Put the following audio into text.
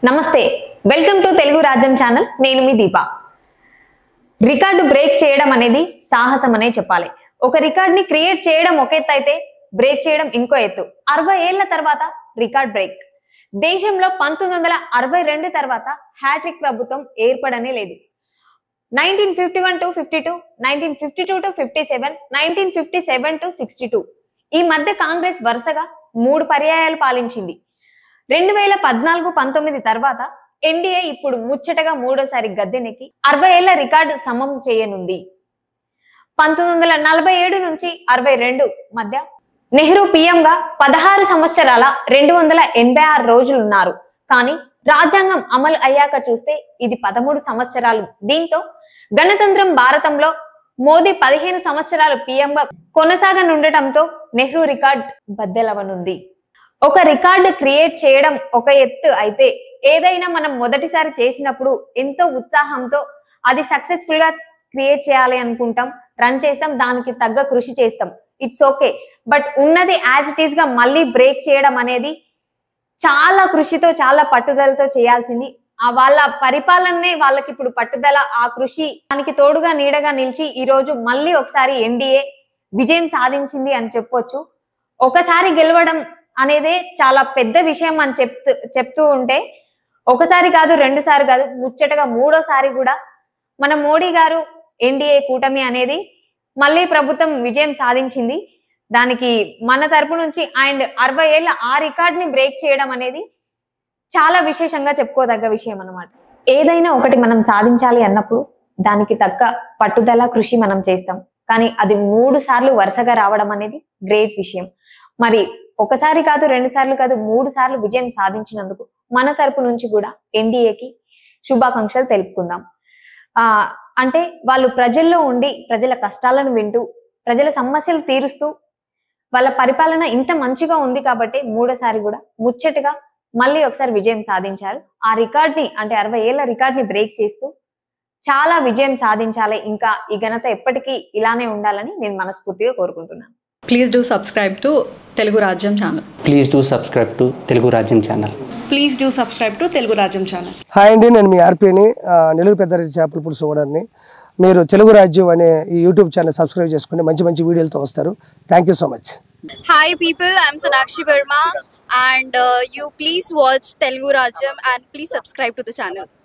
నమస్తే, welcome to Telugu రాజ్యం channel. నేను మీ దీప. రికార్డు బ్రేక్ చేయడం అనేది సాహసం అనే చెప్పాలి. ఒక రికార్డ్ ని క్రియేట్ చేయడం ఒక ఎత్తు అయితే బ్రేక్ చేయడం ఇంకో ఎత్తు. 60 ఏళ్ల తర్వాత రికార్డ్ బ్రేక్. దేశంలో 1962 తర్వాత హ్యాట్రిక్ ప్రభుత్వం ఏర్పడనే లేదు. 1951 to 52, 1952 to 57, 1957 to 62 ఈ మధ్య కాంగ్రెస్ వరుసగా 3 పర్యాయాలు పాలించింది. 2014-19 తర్వాత ఎన్డీఏ ఇప్పుడు ముచ్చటగా మూడోసారి గద్దెనెక్కి 60 ఏళ్ల రికార్డు సమం చేయనుంది. 1947 నుంచి 62 మధ్య నెహ్రూ పీఎంగా 16 సంవత్సరాల 286 రోజులున్నారు. కానీ రాజ్యాంగం అమలు అయ్యాక చూస్తే ఇది 13 సంవత్సరాలు. దీంతో గణతంత్రం భారతంలో మోదీ 15 సంవత్సరాలు పీఎంగా కొనసాగనుండటంతో నెహ్రూ రికార్డ్ బద్దలవనుంది. ఒక రికార్డు క్రియేట్ చేయడం ఒక ఎత్తు అయితే ఏదైనా మనం మొదటిసారి చేసినప్పుడు ఎంతో ఉత్సాహంతో అది సక్సెస్ఫుల్ గా క్రియేట్ చేయాలి అనుకుంటాం, రన్ చేస్తాం, దానికి తగ్గ కృషి చేస్తాం. It's okay. బట్ ఉన్నది యాజ్ ఇట్ ఈస్ గా మళ్ళీ బ్రేక్ చేయడం అనేది చాలా కృషితో చాలా పట్టుదలతో చేయాల్సింది. వాళ్ళ పరిపాలనే వాళ్ళకి ఇప్పుడు పట్టుదల, ఆ కృషి దానికి తోడుగా నీడగా నిలిచి ఈ రోజు మళ్ళీ ఒకసారి ఎన్డీఏ విజయం సాధించింది అని చెప్పొచ్చు. ఒకసారి గెలవడం అనేదే చాలా పెద్ద విషయం అని చెప్తూ ఉంటే ఒకసారి కాదు, 2 సార్లు కాదు, ముచ్చటగా మూడోసారి కూడా మన మోడీ గారు ఎన్డీఏ కూటమి అనేది మళ్ళీ ప్రభుత్వం విజయం సాధించింది. దానికి మన తరపు నుంచి అండ్ 60 ఏళ్ల ఆ రికార్డ్ ని బ్రేక్ చేయడం అనేది చాలా విశేషంగా చెప్పుకోదగ్గ విషయం అన్నమాట. ఏదైనా ఒకటి మనం సాధించాలి అన్నప్పుడు దానికి తగ్గ పట్టుదల కృషి మనం చేస్తాం. కానీ అది 3 సార్లు వరుసగా రావడం అనేది గ్రేట్ విషయం. మరి ఒకసారి కాదు, 2 సార్లు కాదు, 3 సార్లు విజయం సాధించినందుకు మన తరపు నుంచి కూడా ఎన్డీఏకి శుభాకాంక్షలు తెలుపుకుందాం. అంటే వాళ్ళు ప్రజల్లో ఉండి ప్రజల కష్టాలను వింటూ ప్రజల సమస్యలు తీరుస్తూ వాళ్ళ పరిపాలన ఇంత మంచిగా ఉంది కాబట్టి మూడోసారి కూడా ముచ్చటగా మళ్ళీ ఒకసారి విజయం సాధించారు. ఆ రికార్డ్ ని అంటే 60 ఏళ్ల రికార్డ్ ని బ్రేక్ చేస్తూ చాలా విజయం సాధించాలి. ఇంకా ఈ ఘనత ఎప్పటికీ ఇలానే ఉండాలని నేను మనస్ఫూర్తిగా కోరుకుంటున్నాను. Please do subscribe to Telugu Rajyam channel. Please do subscribe to Telugu Rajyam channel. Please do subscribe to Telugu Rajyam channel. Hi అండి, నేను మీ ఆర్పీని, నెల్లూరు పెద్దారెడ్డి చేపల పులుసు ఓనర్ని. మీరు తెలుగు రాజ్యం అనే ఈ యూట్యూబ్ ఛానల్ సబ్స్క్రైబ్ చేసుకుని మంచి మంచి వీడియోలతో వస్తారు. Thank you so much. Hi people, I'm Sonakshi Verma and you please watch Telugu Rajyam and please subscribe to the channel.